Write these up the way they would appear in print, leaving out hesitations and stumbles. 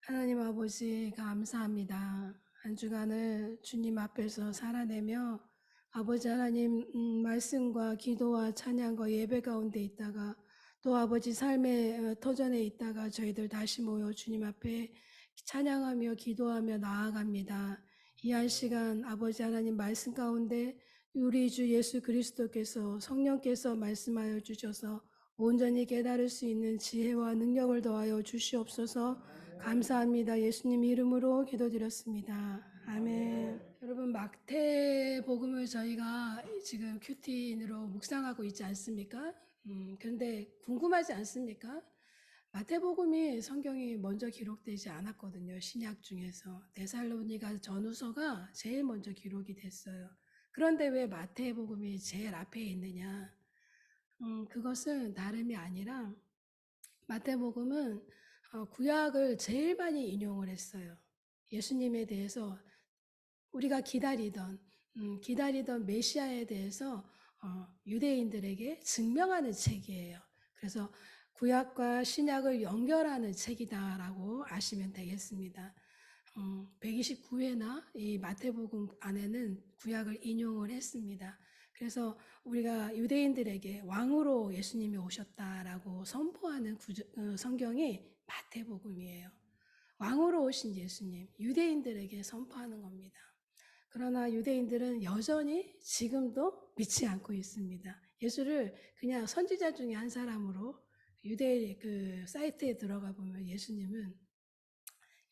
하나님 아버지 감사합니다. 한 주간을 주님 앞에서 살아내며 아버지 하나님 말씀과 기도와 찬양과 예배 가운데 있다가 또 아버지 삶의 터전에 있다가 저희들 다시 모여 주님 앞에 찬양하며 기도하며 나아갑니다. 이 한 시간 아버지 하나님 말씀 가운데 우리 주 예수 그리스도께서 성령께서 말씀하여 주셔서 온전히 깨달을 수 있는 지혜와 능력을 더하여 주시옵소서. 감사합니다. 예수님 이름으로 기도드렸습니다. 아멘. 여러분 마태복음을 저희가 지금 큐티인으로 묵상하고 있지 않습니까? 그런데 궁금하지 않습니까? 마태복음이 성경이 먼저 기록되지 않았거든요. 신약 중에서 데살로니가 전후서가 제일 먼저 기록이 됐어요. 그런데 왜 마태복음이 제일 앞에 있느냐? 그것은 다름이 아니라 마태복음은 구약을 제일 많이 인용을 했어요. 예수님에 대해서 우리가 기다리던 메시아에 대해서 유대인들에게 증명하는 책이에요. 그래서 구약과 신약을 연결하는 책이다라고 아시면 되겠습니다. 129회나 이 마태복음 안에는 구약을 인용을 했습니다. 그래서 우리가 유대인들에게 왕으로 예수님이 오셨다라고 선포하는 성경이 마태복음이에요. 왕으로 오신 예수님, 유대인들에게 선포하는 겁니다. 그러나 유대인들은 여전히 지금도 믿지 않고 있습니다. 예수를 그냥 선지자 중에 한 사람으로 유대 그 사이트에 들어가 보면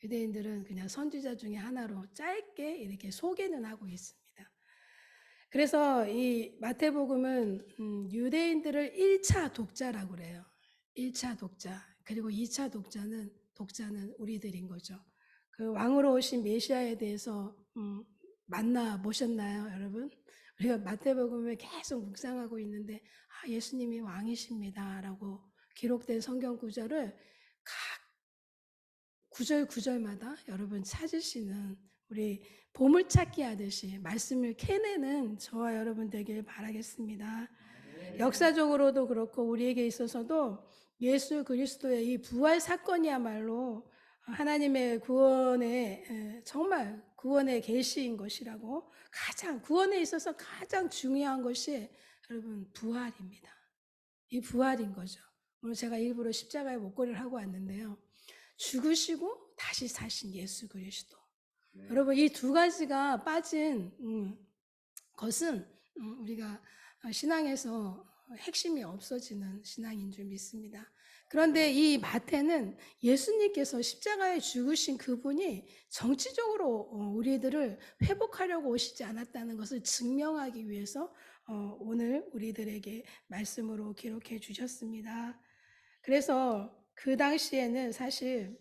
유대인들은 그냥 선지자 중에 하나로 짧게 이렇게 소개는 하고 있습니다. 그래서 이 마태복음은 유대인들을 1차 독자라고 그래요. 1차 독자. 그리고 2차 독자는 우리들인 거죠. 그 왕으로 오신 메시아에 대해서 만나 보셨나요, 여러분? 우리가 마태복음을 계속 묵상하고 있는데 예수님이 왕이십니다라고 기록된 성경 구절을 각 구절 구절마다 여러분 찾으시는 우리 보물찾기 하듯이 말씀을 캐내는 저와 여러분 되길 바라겠습니다. 역사적으로도 그렇고 우리에게 있어서도 예수 그리스도의 이 부활 사건이야말로 하나님의 구원의 정말 구원의 계시인 것이라고 구원에 있어서 가장 중요한 것이 여러분 부활입니다. 이 부활인 거죠. 오늘 제가 일부러 십자가에 목걸이를 하고 왔는데요. 죽으시고 다시 사신 예수 그리스도. 여러분 이 두 가지가 빠진 것은 우리가 신앙에서 핵심이 없어지는 신앙인 줄 믿습니다. 그런데 이 마태는 예수님께서 십자가에 죽으신 그분이 정치적으로 우리들을 회복하려고 오시지 않았다는 것을 증명하기 위해서 오늘 우리들에게 말씀으로 기록해 주셨습니다. 그래서 그 당시에는 사실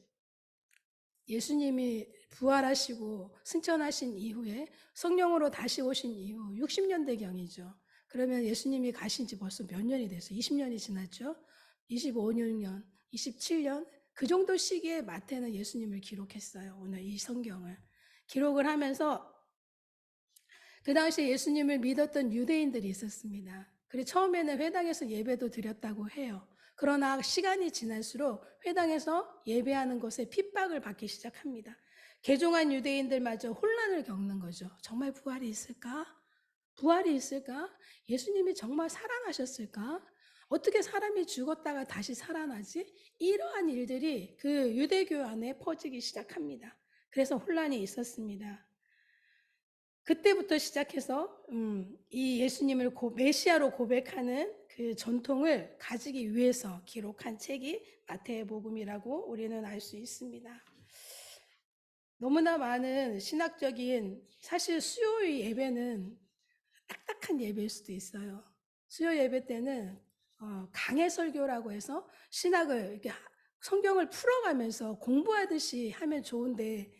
예수님이 부활하시고 승천하신 이후에 성령으로 다시 오신 이후 60년대경이죠. 그러면 예수님이 가신 지 벌써 몇 년이 됐어요? 20년이 지났죠? 25년, 27년? 그 정도 시기에 마태는 예수님을 기록했어요. 오늘 이 성경을. 기록을 하면서 그 당시에 예수님을 믿었던 유대인들이 있었습니다. 그리고 처음에는 회당에서 예배도 드렸다고 해요. 그러나 시간이 지날수록 회당에서 예배하는 것에 핍박을 받기 시작합니다. 개종한 유대인들마저 혼란을 겪는 거죠. 정말 부활이 있을까? 부활이 있을까? 예수님이 정말 살아나셨을까? 어떻게 사람이 죽었다가 다시 살아나지? 이러한 일들이 그 유대교 안에 퍼지기 시작합니다. 그래서 혼란이 있었습니다. 그때부터 시작해서 이 예수님을 메시아로 고백하는 그 전통을 가지기 위해서 기록한 책이 마태복음이라고 우리는 알 수 있습니다. 너무나 많은 신학적인 사실 수요 예배는 딱딱한 예배일 수도 있어요. 수요 예배 때는 강해 설교라고 해서 신학을 이렇게 성경을 풀어가면서 공부하듯이 하면 좋은데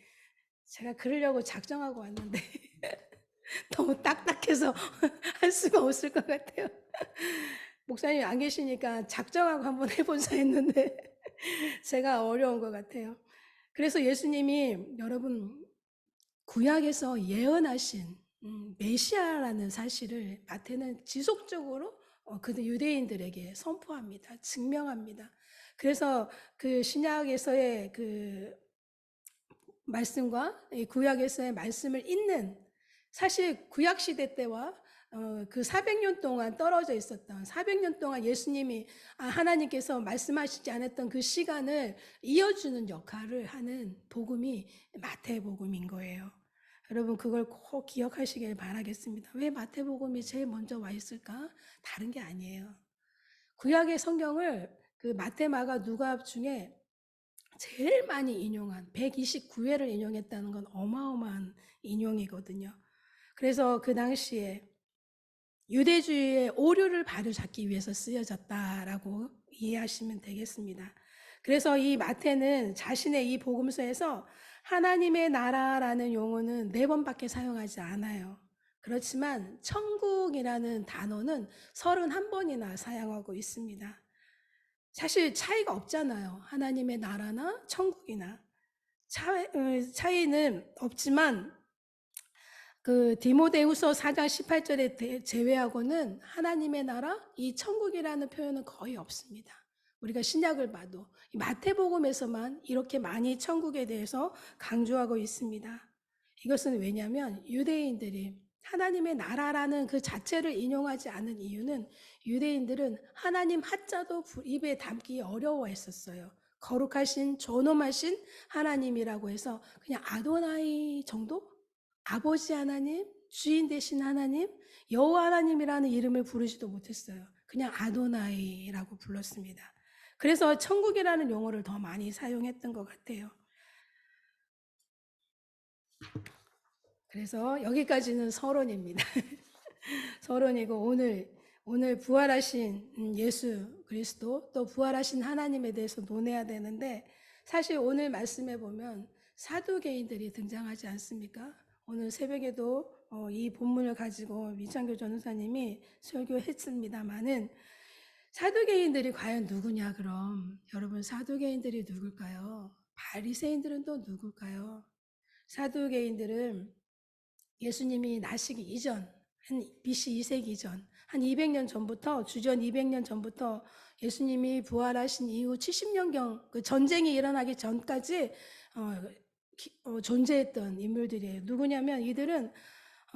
제가 그러려고 작정하고 왔는데 너무 딱딱해서 할 수가 없을 것 같아요. 목사님 안 계시니까 작정하고 한번 해보자 했는데 제가 어려운 것 같아요. 그래서 예수님이 여러분 구약에서 예언하신 메시아라는 사실을 마태는 지속적으로 그 유대인들에게 선포합니다. 증명합니다. 그래서 그 신약에서의 그 말씀과 이 구약에서의 말씀을 잇는, 사실 구약 시대 때와 그 400년 동안 떨어져 있었던, 400년 동안 예수님이 하나님께서 말씀하시지 않았던 그 시간을 이어주는 역할을 하는 복음이 마태복음인 거예요. 여러분 그걸 꼭 기억하시길 바라겠습니다. 왜 마태복음이 제일 먼저 와 있을까? 다른 게 아니에요. 구약의 성경을 그 마태, 마가, 누가 중에 제일 많이 인용한 129회를 인용했다는 건 어마어마한 인용이거든요. 그래서 그 당시에 유대주의의 오류를 바로잡기 위해서 쓰여졌다라고 이해하시면 되겠습니다. 그래서 이 마태는 자신의 이 복음서에서 하나님의 나라라는 용어는 4번밖에 사용하지 않아요. 그렇지만 천국이라는 단어는 31번이나 사용하고 있습니다. 사실 차이가 없잖아요. 하나님의 나라나 천국이나 차이는 없지만 그 디모데후서 4장 18절에 제외하고는 하나님의 나라, 이 천국이라는 표현은 거의 없습니다. 우리가 신약을 봐도 마태복음에서만 이렇게 많이 천국에 대해서 강조하고 있습니다. 이것은 왜냐하면 유대인들이 하나님의 나라라는 그 자체를 인용하지 않은 이유는 유대인들은 하나님 한자도 입에 담기 어려워했었어요. 거룩하신 존엄하신 하나님이라고 해서 그냥 아도나이 정도? 아버지 하나님, 주인 되신 하나님, 여호와 하나님이라는 이름을 부르지도 못했어요. 그냥 아도나이라고 불렀습니다. 그래서 천국이라는 용어를 더 많이 사용했던 것 같아요. 그래서 여기까지는 서론입니다. 서론이고 오늘 부활하신 예수 그리스도, 또 부활하신 하나님에 대해서 논해야 되는데, 사실 오늘 말씀해 보면 사두개인들이 등장하지 않습니까? 오늘 새벽에도 이 본문을 가지고 미창교 전우사님이 설교했습니다마는, 사두개인들이 과연 누구냐? 그럼 여러분, 사두개인들이 누굴까요? 바리새인들은 또 누굴까요? 사두개인들은 예수님이 나시기 이전, 한 BC 2세기 이전, 한 200년 전부터, 주전 200년 전부터 예수님이 부활하신 이후 70년경 그 전쟁이 일어나기 전까지 존재했던 인물들이에요. 누구냐면 이들은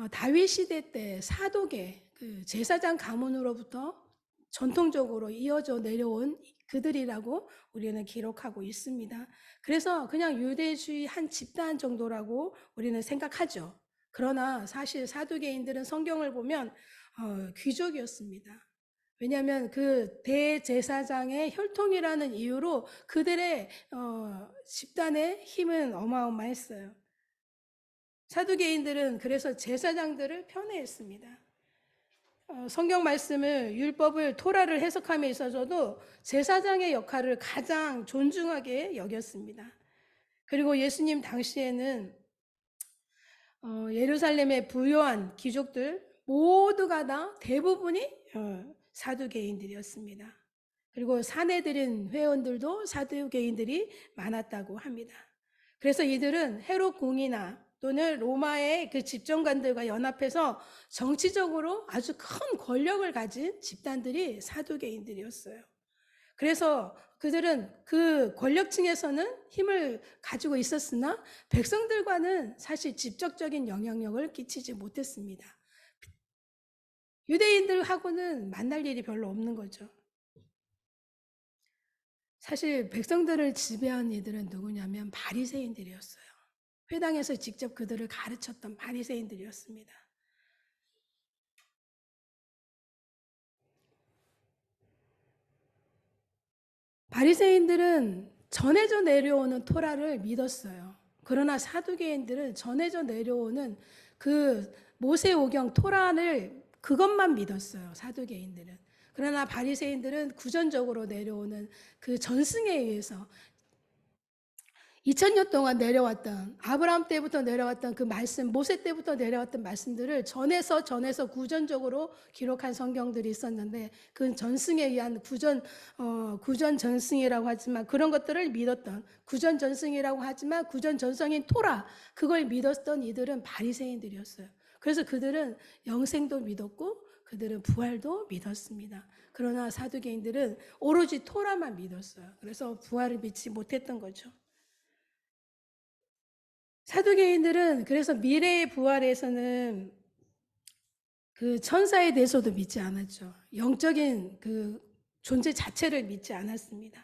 다윗 시대 때 사독의 그 제사장 가문으로부터 전통적으로 이어져 내려온 그들이라고 우리는 기록하고 있습니다. 그래서 그냥 유대주의 한 집단 정도라고 우리는 생각하죠. 그러나 사실 사두개인들은 성경을 보면 귀족이었습니다. 왜냐하면 그 대제사장의 혈통이라는 이유로 그들의 집단의 힘은 어마어마했어요. 사두개인들은 그래서 제사장들을 편애했습니다. 성경 말씀을, 율법을, 토라를 해석함에 있어서도 제사장의 역할을 가장 존중하게 여겼습니다. 그리고 예수님 당시에는 예루살렘의 부요한 귀족들 모두가 다 대부분이 사두개인들이었습니다. 그리고 사내들인 회원들도 사두개인들이 많았다고 합니다. 그래서 이들은 헤롯 공이나 또는 로마의 그 집정관들과 연합해서 정치적으로 아주 큰 권력을 가진 집단들이 사두개인들이었어요. 그래서 그들은 그 권력층에서는 힘을 가지고 있었으나 백성들과는 사실 직접적인 영향력을 끼치지 못했습니다. 유대인들하고는 만날 일이 별로 없는 거죠. 사실 백성들을 지배한 이들은 누구냐면 바리새인들이었어요. 회당에서 직접 그들을 가르쳤던 바리새인들이었습니다. 바리새인들은 전해져 내려오는 토라를 믿었어요. 그러나 사두개인들은 전해져 내려오는 그 모세오경 토라를 그것만 믿었어요. 사두개인들은. 그러나 바리새인들은 구전적으로 내려오는 그 전승에 의해서 2000년 동안 내려왔던, 아브라함 때부터 내려왔던 그 말씀, 모세 때부터 내려왔던 말씀들을 전해서 구전적으로 기록한 성경들이 있었는데, 그 전승에 의한 구전 전승이라고 하지만 그런 것들을 믿었던, 구전 전승이라고 하지만 구전 전성인 토라, 그걸 믿었던 이들은 바리새인들이었어요. 그래서 그들은 영생도 믿었고 그들은 부활도 믿었습니다. 그러나 사두개인들은 오로지 토라만 믿었어요. 그래서 부활을 믿지 못했던 거죠. 사두개인들은 그래서 미래의 부활에서는 그 천사에 대해서도 믿지 않았죠. 영적인 그 존재 자체를 믿지 않았습니다.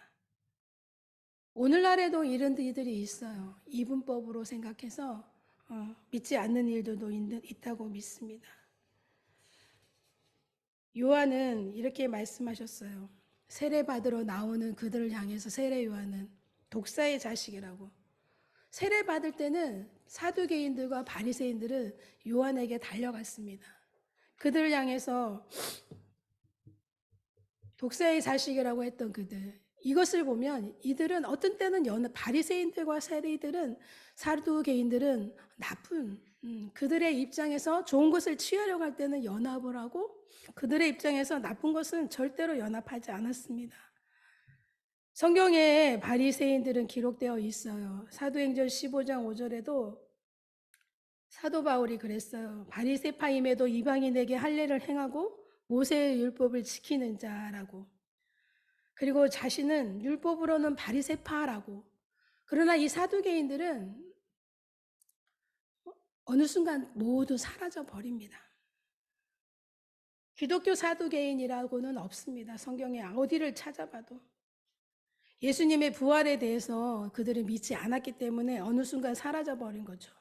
오늘날에도 이런 이들이 있어요. 이분법으로 생각해서 믿지 않는 일들도 있다고 믿습니다. 요한은 이렇게 말씀하셨어요. 세례받으러 나오는 그들을 향해서 세례 요한은 독사의 자식이라고. 세례받을 때는 사두개인들과 바리새인들은 요한에게 달려갔습니다. 그들을 향해서 독사의 자식이라고 했던 그들. 이것을 보면 이들은 어떤 때는 바리새인들과 세리들은 사두개인들은 나쁜 그들의 입장에서 좋은 것을 취하려고 할 때는 연합을 하고 그들의 입장에서 나쁜 것은 절대로 연합하지 않았습니다. 성경에 바리새인들은 기록되어 있어요. 사도행전 15장 5절에도 사도 바울이 그랬어요. 바리새파임에도 이방인에게 할례를 행하고 모세의 율법을 지키는 자라고. 그리고 자신은 율법으로는 바리새파라고. 그러나 이 사두개인들은 어느 순간 모두 사라져 버립니다. 기독교 사두개인이라고는 없습니다. 성경에 어디를 찾아봐도. 예수님의 부활에 대해서 그들이 믿지 않았기 때문에 어느 순간 사라져 버린 거죠.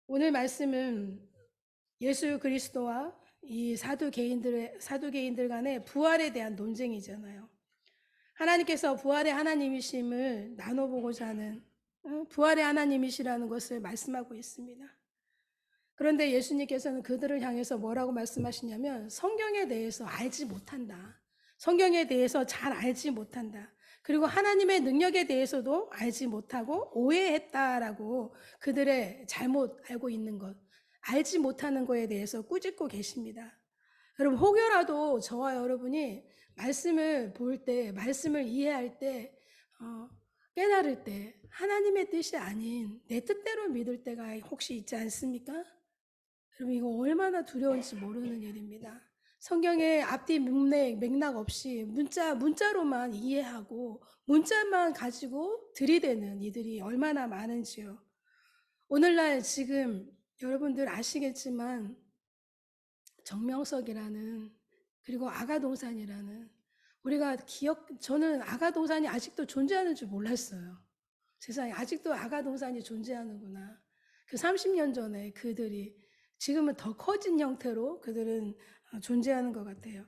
오늘 말씀은 예수 그리스도와 이 사두개인들 간의 부활에 대한 논쟁이잖아요. 하나님께서 부활의 하나님이심을 나눠보고자 하는 부활의 하나님이시라는 것을 말씀하고 있습니다. 그런데 예수님께서는 그들을 향해서 뭐라고 말씀하시냐면 성경에 대해서 알지 못한다. 성경에 대해서 잘 알지 못한다. 그리고 하나님의 능력에 대해서도 알지 못하고 오해했다라고 그들의 잘못 알고 있는 것, 알지 못하는 것에 대해서 꾸짖고 계십니다. 여러분 혹여라도 저와 여러분이 말씀을 볼 때, 말씀을 이해할 때, 깨달을 때 하나님의 뜻이 아닌 내 뜻대로 믿을 때가 혹시 있지 않습니까? 여러분 이거 얼마나 두려운지 모르는 일입니다. 성경의 앞뒤 맥락 없이 문자로만 이해하고 문자만 가지고 들이대는 이들이 얼마나 많은지요. 오늘날 지금 여러분들 아시겠지만 정명석이라는 그리고 아가동산이라는 우리가 저는 아가동산이 아직도 존재하는 줄 몰랐어요. 세상에 아직도 아가동산이 존재하는구나. 그 30년 전에 그들이 지금은 더 커진 형태로 그들은 존재하는 것 같아요.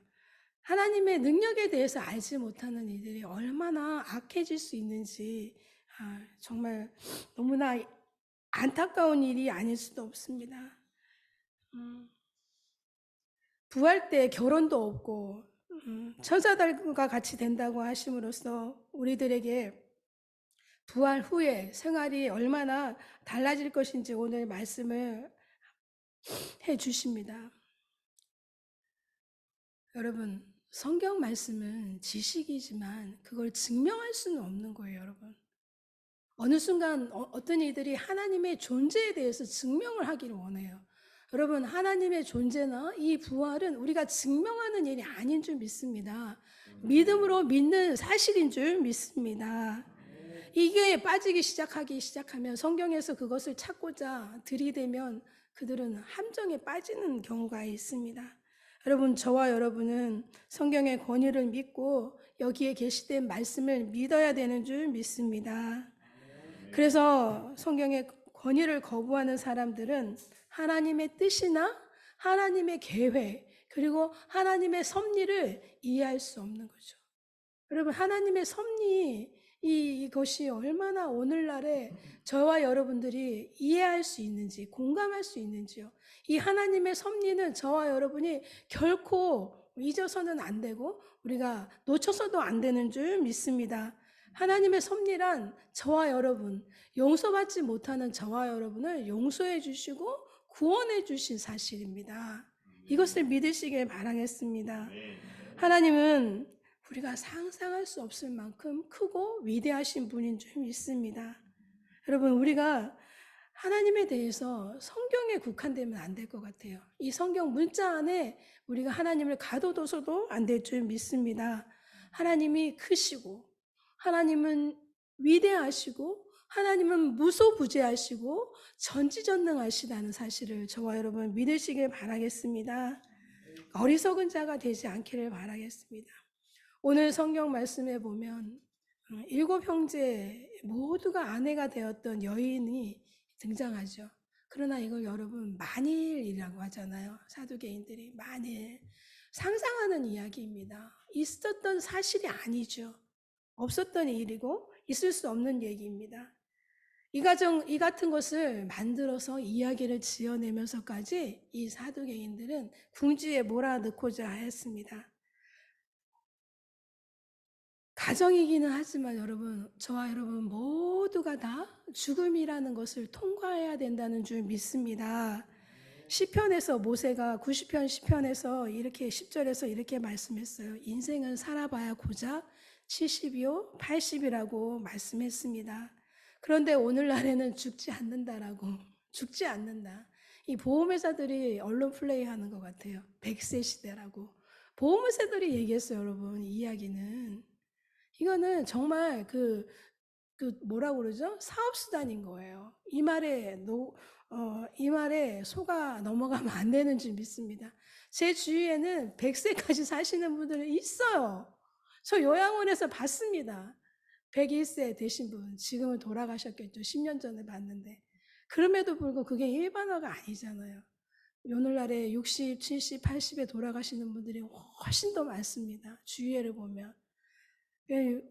하나님의 능력에 대해서 알지 못하는 이들이 얼마나 악해질 수 있는지 정말 너무나 안타까운 일이 아닐 수도 없습니다. 부활 때 결혼도 없고 천사들과 같이 된다고 하심으로써 우리들에게 부활 후에 생활이 얼마나 달라질 것인지 오늘 말씀을 해 주십니다. 여러분, 성경 말씀은 지식이지만 그걸 증명할 수는 없는 거예요, 여러분. 어느 순간 어떤 이들이 하나님의 존재에 대해서 증명을 하기를 원해요. 여러분, 하나님의 존재나 이 부활은 우리가 증명하는 일이 아닌 줄 믿습니다. 믿음으로 믿는 사실인 줄 믿습니다. 이게 빠지기 시작하면 성경에서 그것을 찾고자 들이대면 그들은 함정에 빠지는 경우가 있습니다. 여러분, 저와 여러분은 성경의 권위를 믿고 여기에 게시된 말씀을 믿어야 되는 줄 믿습니다. 그래서 성경의 권위를 거부하는 사람들은 하나님의 뜻이나 하나님의 계획 그리고 하나님의 섭리를 이해할 수 없는 거죠. 여러분 하나님의 섭리 이것이 얼마나 오늘날에 저와 여러분들이 이해할 수 있는지 공감할 수 있는지요. 이 하나님의 섭리는 저와 여러분이 결코 잊어서는 안 되고 우리가 놓쳐서도 안 되는 줄 믿습니다. 하나님의 섭리란 저와 여러분, 용서받지 못하는 저와 여러분을 용서해 주시고 구원해 주신 사실입니다. 이것을 믿으시길 바라겠습니다. 하나님은 우리가 상상할 수 없을 만큼 크고 위대하신 분인 줄 믿습니다. 여러분 우리가 하나님에 대해서 성경에 국한되면 안 될 것 같아요. 이 성경 문자 안에 우리가 하나님을 가둬둬서도 안 될 줄 믿습니다. 하나님이 크시고 하나님은 위대하시고 하나님은 무소부재하시고 전지전능하시다는 사실을 저와 여러분 믿으시길 바라겠습니다. 어리석은 자가 되지 않기를 바라겠습니다. 오늘 성경 말씀에 보면 일곱 형제 모두가 아내가 되었던 여인이 등장하죠. 그러나 이걸 여러분 만일이라고 하잖아요. 사두개인들이 만일 상상하는 이야기입니다. 있었던 사실이 아니죠. 없었던 일이고 있을 수 없는 얘기입니다. 이 같은 것을 만들어서 이야기를 지어내면서까지 이 사두개인들은 궁지에 몰아넣고자 하였습니다. 가정이기는 하지만 여러분, 저와 여러분 모두가 다 죽음이라는 것을 통과해야 된다는 줄 믿습니다. 시편에서 모세가 90편 시편에서 이렇게 10절에서 이렇게 말씀했어요. 인생은 살아봐야 고작 70이요 80이라고 말씀했습니다. 그런데 오늘날에는 죽지 않는다. 이 보험회사들이 언론 플레이하는 것 같아요. 100세 시대라고. 보험회사들이 얘기했어요, 여러분. 이 이야기는. 이거는 정말 뭐라고 그러죠? 사업수단인 거예요. 이 말에 속아 넘어가면 안 되는 줄 믿습니다. 제 주위에는 100세까지 사시는 분들은 있어요. 저 요양원에서 봤습니다. 101세 되신 분, 지금은 돌아가셨겠죠. 10년 전에 봤는데. 그럼에도 불구하고 그게 일반화가 아니잖아요. 오늘날에 60, 70, 80에 돌아가시는 분들이 훨씬 더 많습니다. 주위에를 보면.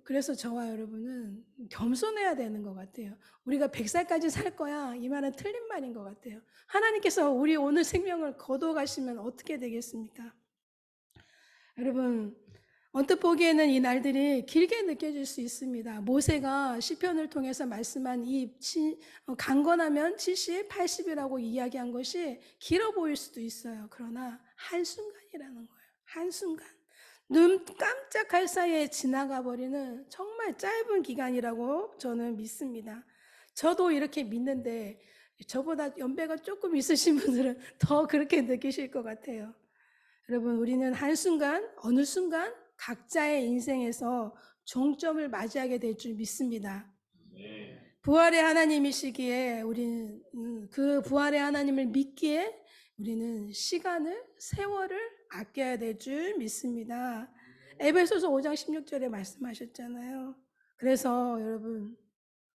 그래서 저와 여러분은 겸손해야 되는 것 같아요. 우리가 100살까지 살 거야. 이 말은 틀린 말인 것 같아요. 하나님께서 우리 오늘 생명을 거둬 가시면 어떻게 되겠습니까? 여러분, 언뜻 보기에는 이 날들이 길게 느껴질 수 있습니다. 모세가 시편을 통해서 말씀한 강건하면 70, 80이라고 이야기한 것이 길어 보일 수도 있어요. 그러나 한순간이라는 거예요. 한순간. 눈 깜짝할 사이에 지나가 버리는 정말 짧은 기간이라고 저는 믿습니다. 저도 이렇게 믿는데 저보다 연배가 조금 있으신 분들은 더 그렇게 느끼실 것 같아요. 여러분, 우리는 한순간, 어느 순간 각자의 인생에서 종점을 맞이하게 될 줄 믿습니다. 부활의 하나님이시기에 우리는 그 부활의 하나님을 믿기에 우리는 시간을, 세월을 아껴야 될 줄 믿습니다. 에베소서 5장 16절에 말씀하셨잖아요. 그래서 여러분,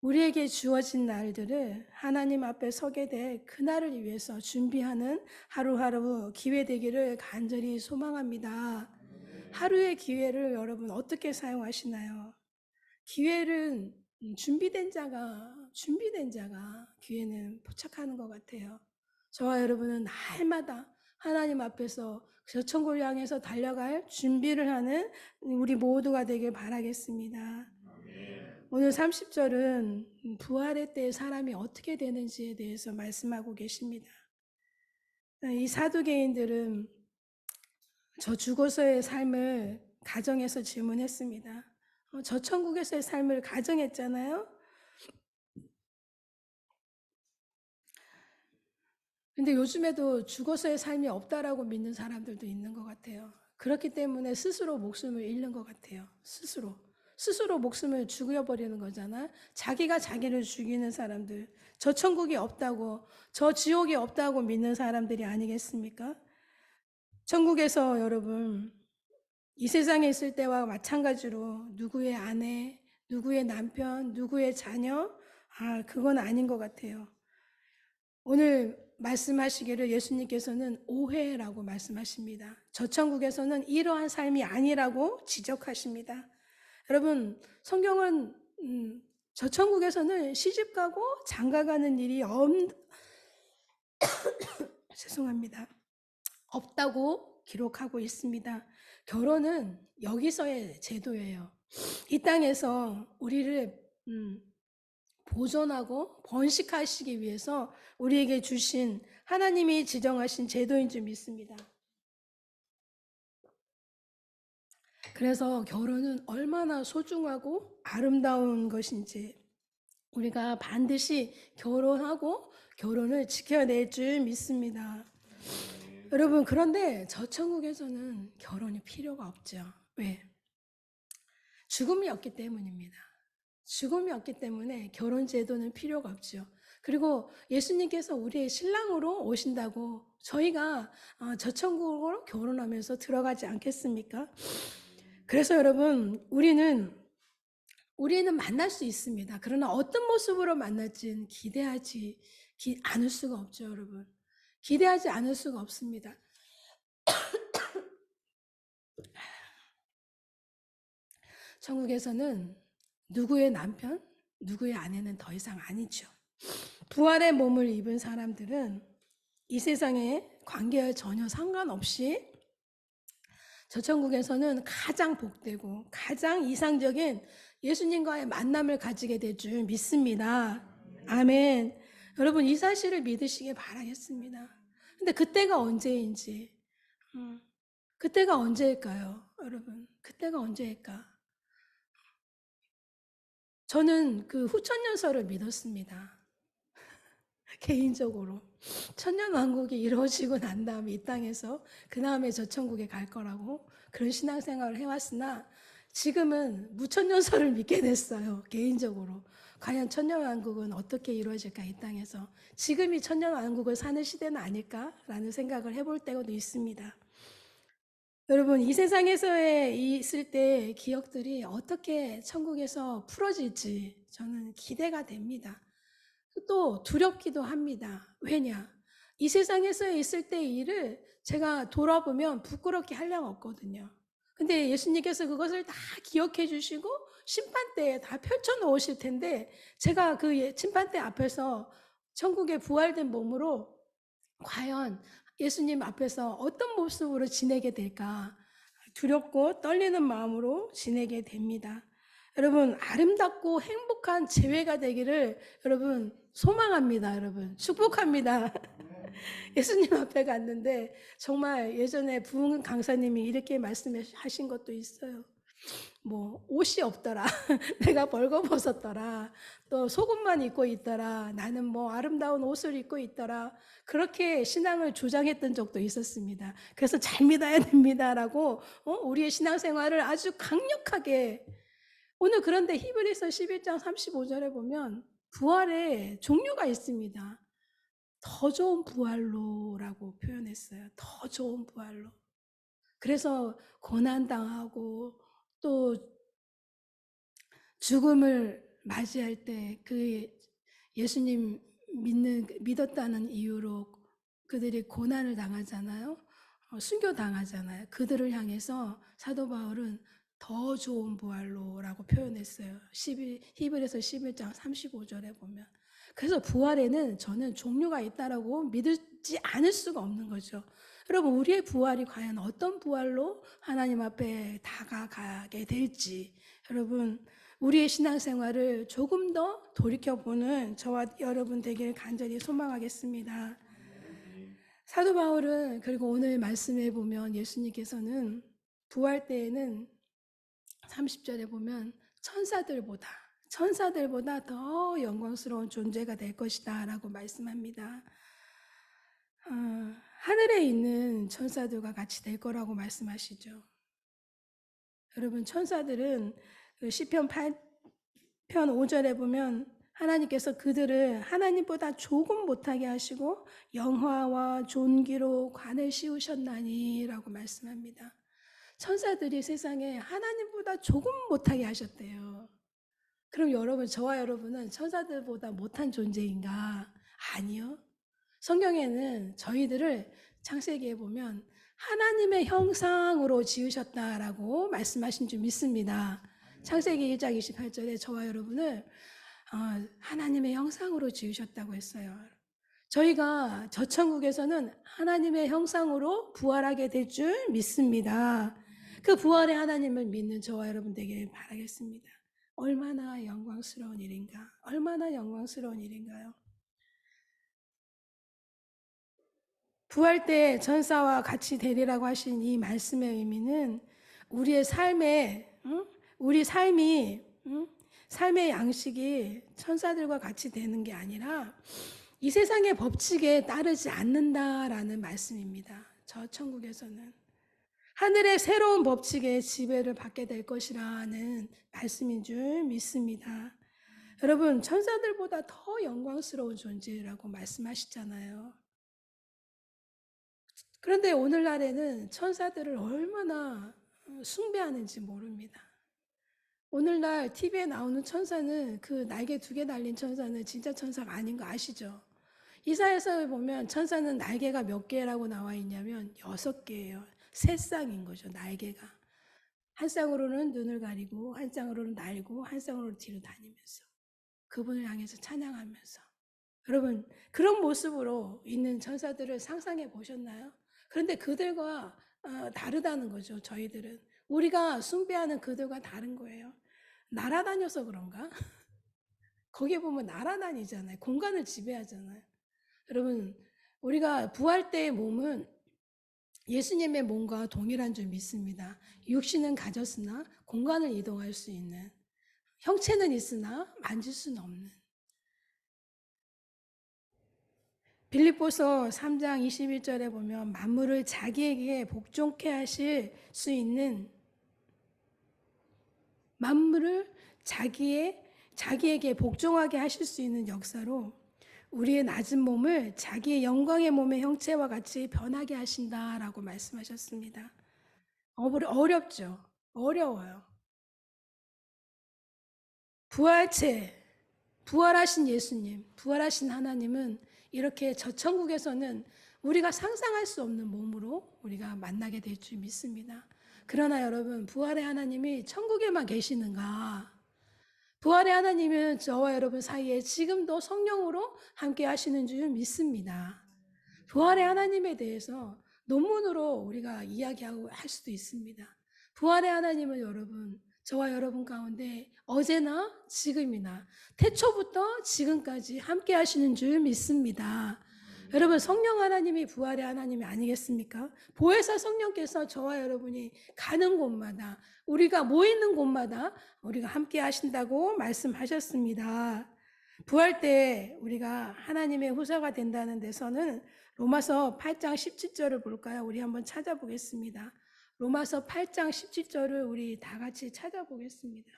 우리에게 주어진 날들을 하나님 앞에 서게 될 그날을 위해서 준비하는 하루하루 기회 되기를 간절히 소망합니다. 하루의 기회를 여러분 어떻게 사용하시나요? 기회는 준비된 자가 기회는 포착하는 것 같아요. 저와 여러분은 날마다 하나님 앞에서 저 천국을 향해서 달려갈 준비를 하는 우리 모두가 되길 바라겠습니다. 오늘 30절은 부활의 때 사람이 어떻게 되는지에 대해서 말씀하고 계십니다. 이 사두개인들은 저 죽어서의 삶을 가정에서 질문했습니다. 저 천국에서의 삶을 가정했잖아요. 근데 요즘에도 죽어서의 삶이 없다라고 믿는 사람들도 있는 것 같아요. 그렇기 때문에 스스로 목숨을 잃는 것 같아요. 스스로 목숨을 죽여버리는 거잖아. 자기가 자기를 죽이는 사람들. 저 천국이 없다고, 저 지옥이 없다고 믿는 사람들이 아니겠습니까? 천국에서 여러분, 이 세상에 있을 때와 마찬가지로 누구의 아내, 누구의 남편, 누구의 자녀, 그건 아닌 것 같아요. 오늘 말씀하시기를 예수님께서는 오해라고 말씀하십니다. 저 천국에서는 이러한 삶이 아니라고 지적하십니다. 여러분, 성경은 저 천국에서는 시집가고 장가가는 일이 죄송합니다. 없다고 기록하고 있습니다. 결혼은 여기서의 제도예요. 이 땅에서 우리를 보존하고 번식하시기 위해서 우리에게 주신 하나님이 지정하신 제도인 줄 믿습니다. 그래서 결혼은 얼마나 소중하고 아름다운 것인지 우리가 반드시 결혼하고 결혼을 지켜낼 줄 믿습니다. 여러분, 그런데 저 천국에서는 결혼이 필요가 없죠. 왜? 죽음이 없기 때문입니다. 죽음이 없기 때문에 결혼 제도는 필요가 없죠. 그리고 예수님께서 우리의 신랑으로 오신다고 저희가 저천국으로 결혼하면서 들어가지 않겠습니까? 그래서 여러분, 우리는 만날 수 있습니다. 그러나 어떤 모습으로 만날지는 기대하지 않을 수가 없죠, 여러분. 기대하지 않을 수가 없습니다. 천국에서는 누구의 남편, 누구의 아내는 더 이상 아니죠. 부활의 몸을 입은 사람들은 이 세상의 관계와 전혀 상관없이 저 천국에서는 가장 복되고 가장 이상적인 예수님과의 만남을 가지게 될 줄 믿습니다. 아멘. 여러분 이 사실을 믿으시길 바라겠습니다. 근데 그때가 언제인지, 그때가 언제일까요? 여러분, 그때가 언제일까? 저는 그 후천년설을 믿었습니다. 개인적으로. 천년왕국이 이루어지고 난 다음에 이 땅에서 그 다음에 저 천국에 갈 거라고 그런 신앙생활을 해왔으나 지금은 무천년설을 믿게 됐어요. 개인적으로. 과연 천년왕국은 어떻게 이루어질까 이 땅에서. 지금이 천년왕국을 사는 시대는 아닐까라는 생각을 해볼 때도 있습니다. 여러분 이 세상에서의 있을 때 기억들이 어떻게 천국에서 풀어질지 저는 기대가 됩니다. 또 두렵기도 합니다. 왜냐? 이 세상에서 있을 때 일을 제가 돌아보면 부끄럽게 할 양 없거든요. 근데 예수님께서 그것을 다 기억해 주시고 심판대에 다 펼쳐 놓으실 텐데 제가 그 심판대 앞에서 천국의 부활된 몸으로 과연 예수님 앞에서 어떤 모습으로 지내게 될까? 두렵고 떨리는 마음으로 지내게 됩니다. 여러분, 아름답고 행복한 재회가 되기를 여러분 소망합니다. 여러분, 축복합니다. 예수님 앞에 갔는데 정말 예전에 부흥 강사님이 이렇게 말씀하신 것도 있어요. 뭐 옷이 없더라. 내가 벌거벗었더라. 또 속옷만 입고 있더라. 나는 뭐 아름다운 옷을 입고 있더라. 그렇게 신앙을 주장했던 적도 있었습니다. 그래서 잘 믿어야 됩니다라고 우리의 신앙생활을 아주 강력하게 오늘 그런데 히브리서 11장 35절에 보면 부활의 종류가 있습니다. 더 좋은 부활로라고 표현했어요. 더 좋은 부활로. 그래서 고난당하고 또 죽음을 맞이할 때 그 예수님 믿었다는 이유로 그들이 고난을 당하잖아요. 순교 당하잖아요. 그들을 향해서 사도 바울은 더 좋은 부활로라고 표현했어요. 히브리서 11장 35절에 보면. 그래서 부활에는 저는 종류가 있다라고 믿지 않을 수가 없는 거죠. 여러분 우리의 부활이 과연 어떤 부활로 하나님 앞에 다가가게 될지 여러분 우리의 신앙생활을 조금 더 돌이켜보는 저와 여러분 되기를 간절히 소망하겠습니다. 사도 바울은 그리고 오늘 말씀에 보면 예수님께서는 부활 때에는 30절에 보면 천사들보다 더 영광스러운 존재가 될 것이다 라고 말씀합니다. 하늘에 있는 천사들과 같이 될 거라고 말씀하시죠. 여러분 천사들은 그 시편 8편 5절에 보면 하나님께서 그들을 하나님보다 조금 못하게 하시고 영화와 존귀로 관을 씌우셨나니 라고 말씀합니다. 천사들이 세상에 하나님보다 조금 못하게 하셨대요. 그럼 여러분 저와 여러분은 천사들보다 못한 존재인가? 아니요. 성경에는 저희들을 창세기에 보면 하나님의 형상으로 지으셨다라고 말씀하신 줄 믿습니다. 창세기 1장 28절에 저와 여러분을 하나님의 형상으로 지으셨다고 했어요. 저희가 저 천국에서는 하나님의 형상으로 부활하게 될 줄 믿습니다. 그 부활의 하나님을 믿는 저와 여러분 되길 바라겠습니다. 얼마나 영광스러운 일인가? 얼마나 영광스러운 일인가요? 부활 때 전사와 같이 되리라고 하신 이 말씀의 의미는 우리의 우리 삶의 양식이 천사들과 같이 되는 게 아니라 이 세상의 법칙에 따르지 않는다라는 말씀입니다. 저 천국에서는. 하늘의 새로운 법칙의 지배를 받게 될 것이라는 말씀인 줄 믿습니다. 여러분, 천사들보다 더 영광스러운 존재라고 말씀하시잖아요. 그런데 오늘날에는 천사들을 얼마나 숭배하는지 모릅니다. 오늘날 TV에 나오는 천사는, 그 날개 2개 달린 천사는 진짜 천사가 아닌 거 아시죠? 이사야서에 보면 천사는 날개가 몇 개라고 나와 있냐면 6개예요. 세 쌍인 거죠, 날개가. 한 쌍으로는 눈을 가리고, 한 쌍으로는 날고, 한 쌍으로는 뒤로 다니면서, 그분을 향해서 찬양하면서. 여러분, 그런 모습으로 있는 천사들을 상상해 보셨나요? 그런데 그들과 다르다는 거죠, 저희들은. 우리가 숭배하는 그들과 다른 거예요. 날아다녀서 그런가? 거기에 보면 날아다니잖아요. 공간을 지배하잖아요. 여러분, 우리가 부활 때의 몸은 예수님의 몸과 동일한 줄 믿습니다. 육신은 가졌으나 공간을 이동할 수 있는, 형체는 있으나 만질 수는 없는. 빌립보서 3장 21절에 보면 만물을 자기에게 복종케 하실 수 있는, 만물을 자기에게 복종하게 하실 수 있는 역사로 우리의 낮은 몸을 자기의 영광의 몸의 형체와 같이 변하게 하신다라고 말씀하셨습니다. 어렵죠. 어려워요. 부활하신 예수님, 부활하신 하나님은 이렇게 저 천국에서는 우리가 상상할 수 없는 몸으로 우리가 만나게 될 줄 믿습니다. 그러나 여러분, 부활의 하나님이 천국에만 계시는가? 부활의 하나님은 저와 여러분 사이에 지금도 성령으로 함께 하시는 줄 믿습니다. 부활의 하나님에 대해서 논문으로 우리가 이야기하고 할 수도 있습니다. 부활의 하나님은 여러분, 저와 여러분 가운데 어제나 지금이나 태초부터 지금까지 함께 하시는 줄 믿습니다. 여러분, 성령 하나님이 부활의 하나님이 아니겠습니까? 보혜사 성령께서 저와 여러분이 가는 곳마다, 우리가 모이는 곳마다 우리가 함께 하신다고 말씀하셨습니다. 부활 때 우리가 하나님의 후사가 된다는 데서는 로마서 8장 17절을 볼까요? 우리 한번 찾아보겠습니다. 로마서 8장 17절을 우리 다 같이 찾아보겠습니다.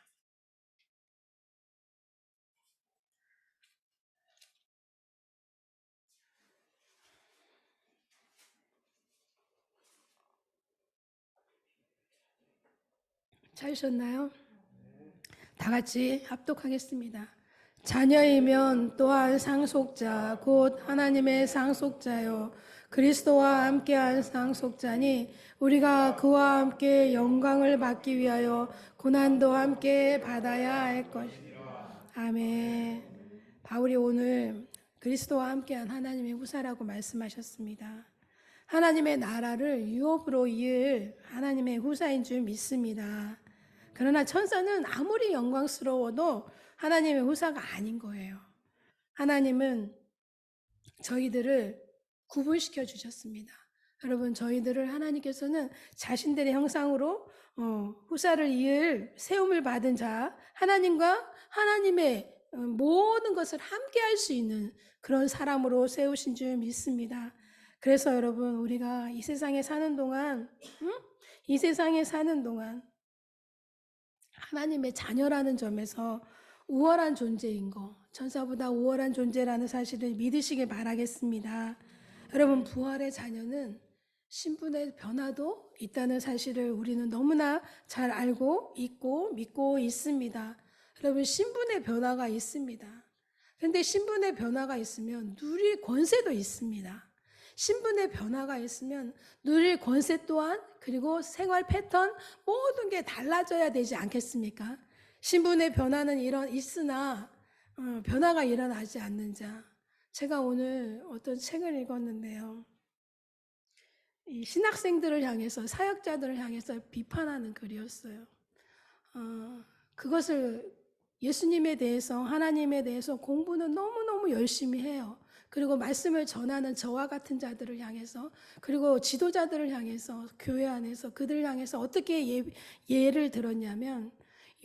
찾으셨나요? 다 같이 합독하겠습니다. 자녀이면 또한 상속자, 곧 하나님의 상속자요. 그리스도와 함께한 상속자니 우리가 그와 함께 영광을 받기 위하여 고난도 함께 받아야 할 것이라. 아멘. 바울이 오늘 그리스도와 함께한 하나님의 후사라고 말씀하셨습니다. 하나님의 나라를 유업으로 이을 하나님의 후사인 줄 믿습니다. 그러나 천사는 아무리 영광스러워도 하나님의 후사가 아닌 거예요. 하나님은 저희들을 구분시켜 주셨습니다. 여러분, 저희들을 하나님께서는 자신들의 형상으로 후사를 이을 세움을 받은 자, 하나님과 하나님의 모든 것을 함께 할 수 있는 그런 사람으로 세우신 줄 믿습니다. 그래서 여러분, 우리가 이 세상에 사는 동안, 이 세상에 사는 동안 하나님의 자녀라는 점에서 우월한 존재인 거, 천사보다 우월한 존재라는 사실을 믿으시길 바라겠습니다. 여러분, 부활의 자녀는 신분의 변화도 있다는 사실을 우리는 너무나 잘 알고 있고 믿고 있습니다. 여러분, 신분의 변화가 있습니다. 그런데 신분의 변화가 있으면 누릴 권세도 있습니다. 신분의 변화가 있으면 누릴 권세 또한, 그리고 생활 패턴, 모든 게 달라져야 되지 않겠습니까? 신분의 변화는 있으나 변화가 일어나지 않는 자. 제가 오늘 어떤 책을 읽었는데요. 이 신학생들을 향해서, 사역자들을 향해서 비판하는 글이었어요. 그것을 예수님에 대해서, 하나님에 대해서 공부는 너무너무 열심히 해요. 그리고 말씀을 전하는 저와 같은 자들을 향해서, 그리고 지도자들을 향해서, 교회 안에서 그들을 향해서 어떻게 예를 들었냐면,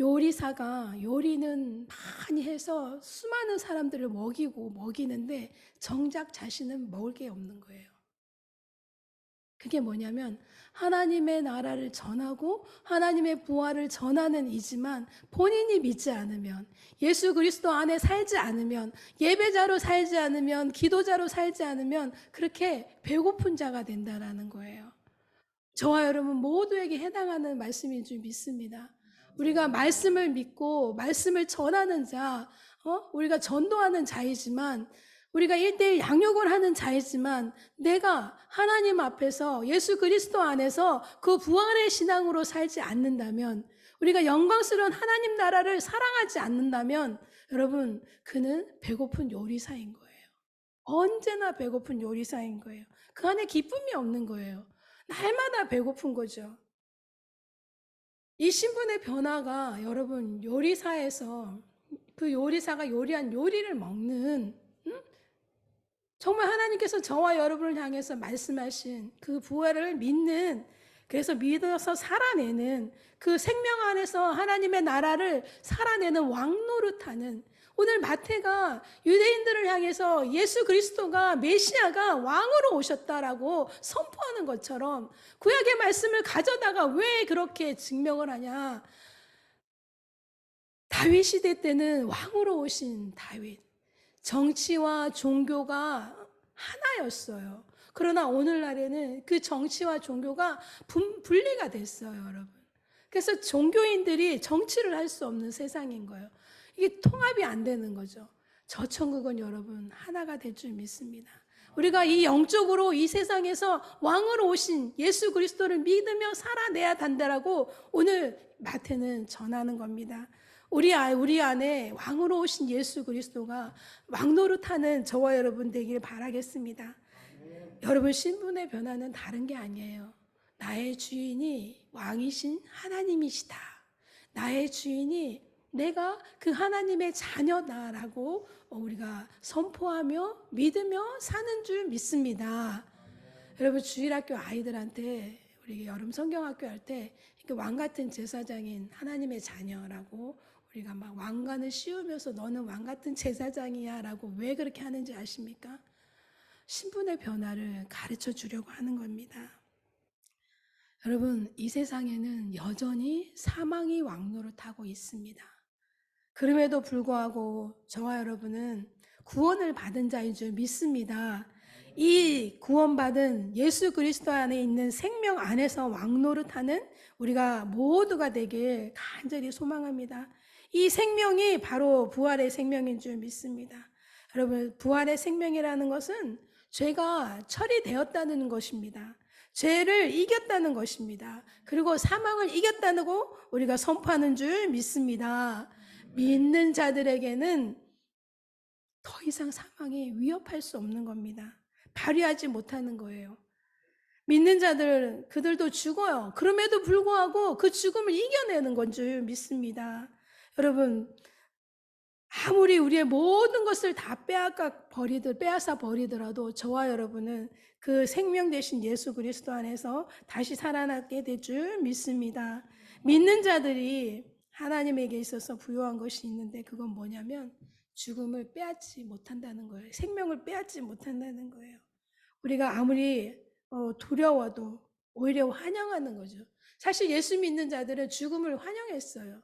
요리사가 요리는 많이 해서 수많은 사람들을 먹이는데 정작 자신은 먹을 게 없는 거예요. 그게 뭐냐면 하나님의 나라를 전하고 하나님의 부활을 전하는 이지만 본인이 믿지 않으면, 예수 그리스도 안에 살지 않으면, 예배자로 살지 않으면, 기도자로 살지 않으면 그렇게 배고픈 자가 된다라는 거예요. 저와 여러분 모두에게 해당하는 말씀인 줄 믿습니다. 우리가 말씀을 믿고 말씀을 전하는 자, 우리가 전도하는 자이지만, 우리가 1:1 양육을 하는 자이지만, 내가 하나님 앞에서 예수 그리스도 안에서 그 부활의 신앙으로 살지 않는다면, 우리가 영광스러운 하나님 나라를 사랑하지 않는다면, 여러분, 그는 배고픈 요리사인 거예요. 언제나 배고픈 요리사인 거예요. 그 안에 기쁨이 없는 거예요. 날마다 배고픈 거죠. 이 신분의 변화가 여러분 요리사에서, 그 요리사가 요리한 요리를 먹는, 정말 하나님께서 저와 여러분을 향해서 말씀하신 그 부활을 믿는, 그래서 믿어서 살아내는, 그 생명 안에서 하나님의 나라를 살아내는 왕 노릇하는, 오늘 마태가 유대인들을 향해서 예수 그리스도가 메시아가 왕으로 오셨다라고 선포하는 것처럼 구약의 말씀을 가져다가 왜 그렇게 증명을 하냐. 다윗 시대 때는 왕으로 오신 다윗, 정치와 종교가 하나였어요. 그러나 오늘날에는 그 정치와 종교가 분리가 됐어요, 여러분. 그래서 종교인들이 정치를 할 수 없는 세상인 거예요. 이게 통합이 안 되는 거죠. 저 천국은 여러분 하나가 될 줄 믿습니다. 우리가 이 영적으로 이 세상에서 왕으로 오신 예수 그리스도를 믿으며 살아내야 한다라고 오늘 마태는 전하는 겁니다. 우리 안에 왕으로 오신 예수 그리스도가 왕노릇하는 저와 여러분 되길 바라겠습니다. 여러분 신분의 변화는 다른 게 아니에요. 나의 주인이 왕이신 하나님이시다. 나의 주인이 내가 그 하나님의 자녀다라고 우리가 선포하며 믿으며 사는 줄 믿습니다. 여러분 주일학교 아이들한테, 우리 여름 성경학교 할 때 왕 같은 제사장인 하나님의 자녀라고 우리가 막 왕관을 씌우면서 너는 왕 같은 제사장이야 라고 왜 그렇게 하는지 아십니까? 신분의 변화를 가르쳐 주려고 하는 겁니다. 여러분 이 세상에는 여전히 사망이 왕노릇하고 있습니다. 그럼에도 불구하고 저와 여러분은 구원을 받은 자인 줄 믿습니다. 이 구원받은 예수 그리스도 안에 있는 생명 안에서 왕노릇하는 우리가 모두가 되길 간절히 소망합니다. 이 생명이 바로 부활의 생명인 줄 믿습니다. 여러분 부활의 생명이라는 것은 죄가 처리되었다는 것입니다. 죄를 이겼다는 것입니다. 그리고 사망을 이겼다는 거 우리가 선포하는 줄 믿습니다. 믿는 자들에게는 더 이상 사망이 위협할 수 없는 겁니다. 발휘하지 못하는 거예요. 믿는 자들, 그들도 죽어요. 그럼에도 불구하고 그 죽음을 이겨내는 건 줄 믿습니다. 여러분, 아무리 우리의 모든 것을 다 빼앗아 버리더라도 저와 여러분은 그 생명 되신 예수 그리스도 안에서 다시 살아나게 될 줄 믿습니다. 믿는 자들이 하나님에게 있어서 부여한 것이 있는데 그건 뭐냐면 죽음을 빼앗지 못한다는 거예요. 생명을 빼앗지 못한다는 거예요. 우리가 아무리 두려워도 오히려 환영하는 거죠. 사실 예수 믿는 자들은 죽음을 환영했어요.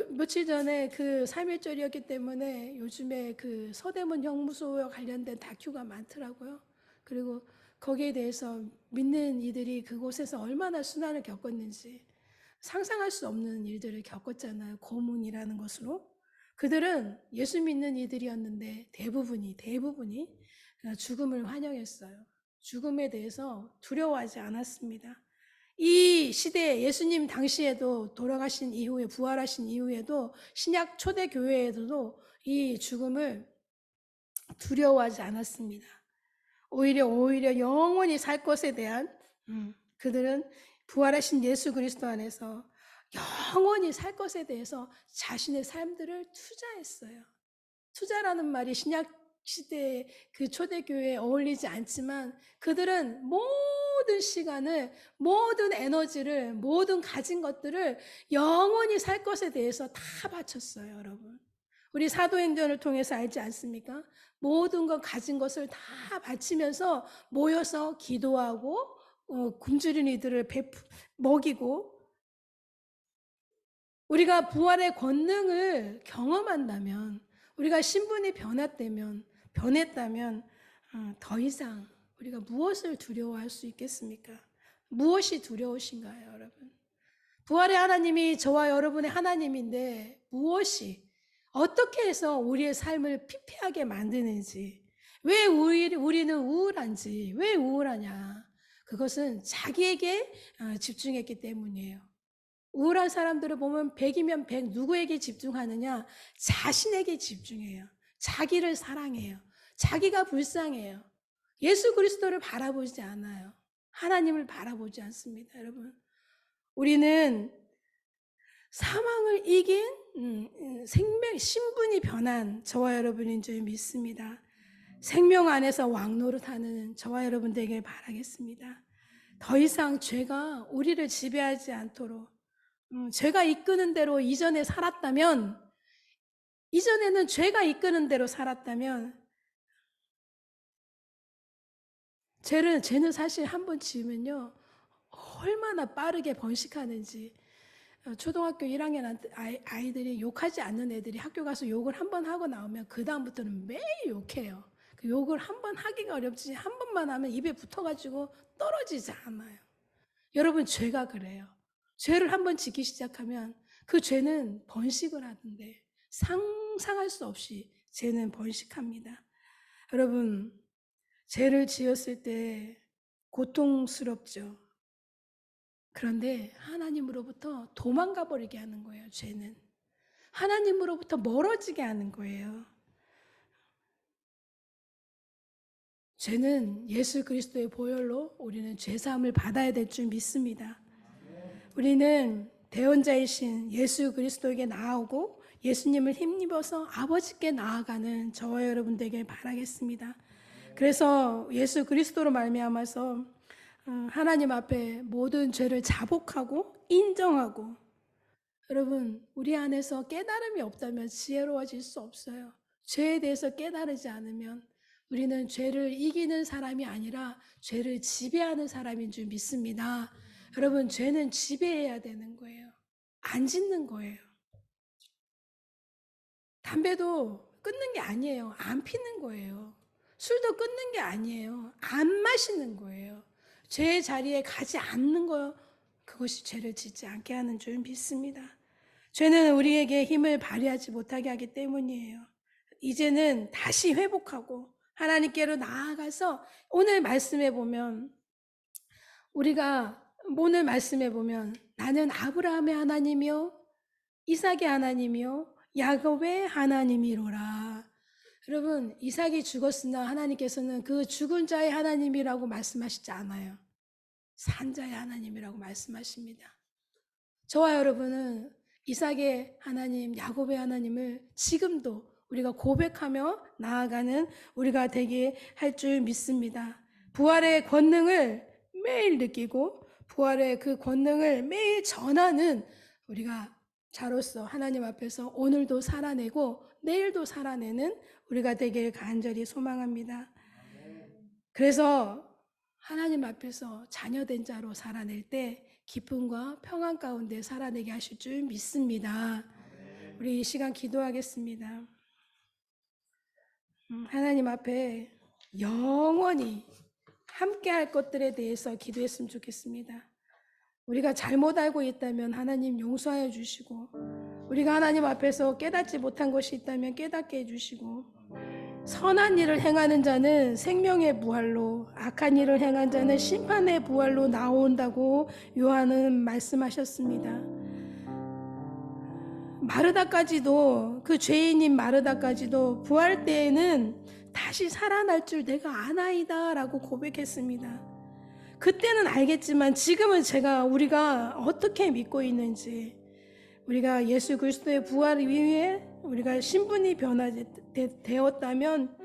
며칠 전에 그 3.1절이었기 때문에 요즘에 그 서대문 형무소와 관련된 다큐가 많더라고요. 그리고 거기에 대해서 믿는 이들이 그곳에서 얼마나 순환을 겪었는지 상상할 수 없는 일들을 겪었잖아요. 고문이라는 것으로. 그들은 예수 믿는 이들이었는데 대부분이 죽음을 환영했어요. 죽음에 대해서 두려워하지 않았습니다. 이 시대에 예수님 당시에도 돌아가신 이후에 부활하신 이후에도 신약 초대 교회에서도 이 죽음을 두려워하지 않았습니다. 오히려 영원히 살 것에 대한 그들은 부활하신 예수 그리스도 안에서 영원히 살 것에 대해서 자신의 삶들을 투자했어요. 투자라는 말이 신약 시대의 그 초대교회에 어울리지 않지만 그들은 모든 시간을, 모든 에너지를, 모든 가진 것들을 영원히 살 것에 대해서 다 바쳤어요, 여러분. 우리 사도행전을 통해서 알지 않습니까? 모든 것 가진 것을 다 바치면서 모여서 기도하고 굶주린 이들을 먹이고, 우리가 부활의 권능을 경험한다면, 우리가 신분이 변했다면 더 이상 우리가 무엇을 두려워할 수 있겠습니까? 무엇이 두려우신가요, 여러분? 부활의 하나님이 저와 여러분의 하나님인데 무엇이 어떻게 해서 우리의 삶을 피폐하게 만드는지, 왜 우리는 우울한지, 왜 우울하냐? 그것은 자기에게 집중했기 때문이에요. 우울한 사람들을 보면 100이면 100 누구에게 집중하느냐? 자신에게 집중해요. 자기를 사랑해요. 자기가 불쌍해요. 예수 그리스도를 바라보지 않아요. 하나님을 바라보지 않습니다, 여러분. 우리는 사망을 이긴 신분이 변한 저와 여러분인 줄 믿습니다. 생명 안에서 왕노릇하는 저와 여러분 되길 바라겠습니다. 더 이상 죄가 우리를 지배하지 않도록, 죄가 이끄는 대로 이전에는 죄가 이끄는 대로 살았다면, 죄는 사실 한 번 지으면요, 얼마나 빠르게 번식하는지. 초등학교 1학년 아이들이 욕하지 않는 애들이 학교 가서 욕을 한 번 하고 나오면 그 다음부터는 매일 욕해요. 그 욕을 한 번 하기가 어렵지, 한 번만 하면 입에 붙어가지고 떨어지지 않아요. 여러분, 죄가 그래요. 죄를 한 번 짓기 시작하면 그 죄는 번식을 하는데 상상할 수 없이 죄는 번식합니다. 여러분, 죄를 지었을 때 고통스럽죠. 그런데 하나님으로부터 도망가 버리게 하는 거예요, 죄는. 하나님으로부터 멀어지게 하는 거예요. 죄는 예수 그리스도의 보혈로 우리는 죄사함을 받아야 될 줄 믿습니다. 우리는 대언자이신 예수 그리스도에게 나아오고 예수님을 힘입어서 아버지께 나아가는 저와 여러분 되길 바라겠습니다. 그래서 예수 그리스도로 말미암아서 하나님 앞에 모든 죄를 자복하고 인정하고, 여러분, 우리 안에서 깨달음이 없다면 지혜로워질 수 없어요. 죄에 대해서 깨달지 않으면 우리는 죄를 이기는 사람이 아니라 죄를 지배하는 사람인 줄 믿습니다. 여러분, 죄는 지배해야 되는 거예요. 안 짓는 거예요. 담배도 끊는 게 아니에요. 안 피는 거예요. 술도 끊는 게 아니에요. 안 마시는 거예요. 죄의 자리에 가지 않는 거, 그것이 죄를 짓지 않게 하는 줄 믿습니다. 죄는 우리에게 힘을 발휘하지 못하게 하기 때문이에요. 이제는 다시 회복하고 하나님께로 나아가서 오늘 말씀해 보면 나는 아브라함의 하나님이요 이삭의 하나님이요 야곱의 하나님이로라. 여러분, 이삭이 죽었으나 하나님께서는 그 죽은 자의 하나님이라고 말씀하시지 않아요. 산 자의 하나님이라고 말씀하십니다. 저와 여러분은 이삭의 하나님, 야곱의 하나님을 지금도 우리가 고백하며 나아가는 우리가 되게 할 줄 믿습니다. 부활의 권능을 매일 느끼고 부활의 그 권능을 매일 전하는 우리가 자로서 하나님 앞에서 오늘도 살아내고 내일도 살아내는 우리가 되길 간절히 소망합니다. 그래서 하나님 앞에서 자녀된 자로 살아낼 때 기쁨과 평안 가운데 살아내게 하실 줄 믿습니다. 우리 이 시간 기도하겠습니다. 하나님 앞에 영원히 함께할 것들에 대해서 기도했으면 좋겠습니다. 우리가 잘못 알고 있다면 하나님 용서하여 주시고, 우리가 하나님 앞에서 깨닫지 못한 것이 있다면 깨닫게 해주시고, 선한 일을 행하는 자는 생명의 부활로, 악한 일을 행한 자는 심판의 부활로 나온다고 요한은 말씀하셨습니다. 마르다까지도, 그 죄인인 마르다까지도 부활 때에는 다시 살아날 줄 내가 아나이다 라고 고백했습니다. 그때는 알겠지만 지금은 우리가 어떻게 믿고 있는지, 우리가 예수 그리스도의 부활 위에 우리가 신분이 변화되었다면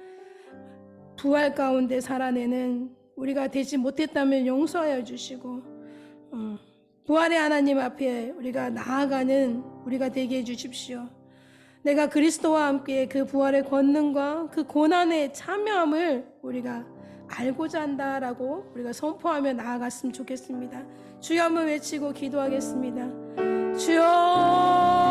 부활 가운데 살아내는 우리가 되지 못했다면 용서하여 주시고, 부활의 하나님 앞에 우리가 나아가는 우리가 되게 해 주십시오. 내가 그리스도와 함께 그 부활의 권능과 그 고난의 참여함을 우리가 알고자 한다라고 우리가 선포하며 나아갔으면 좋겠습니다. 주여 한번 외치고 기도하겠습니다. 주여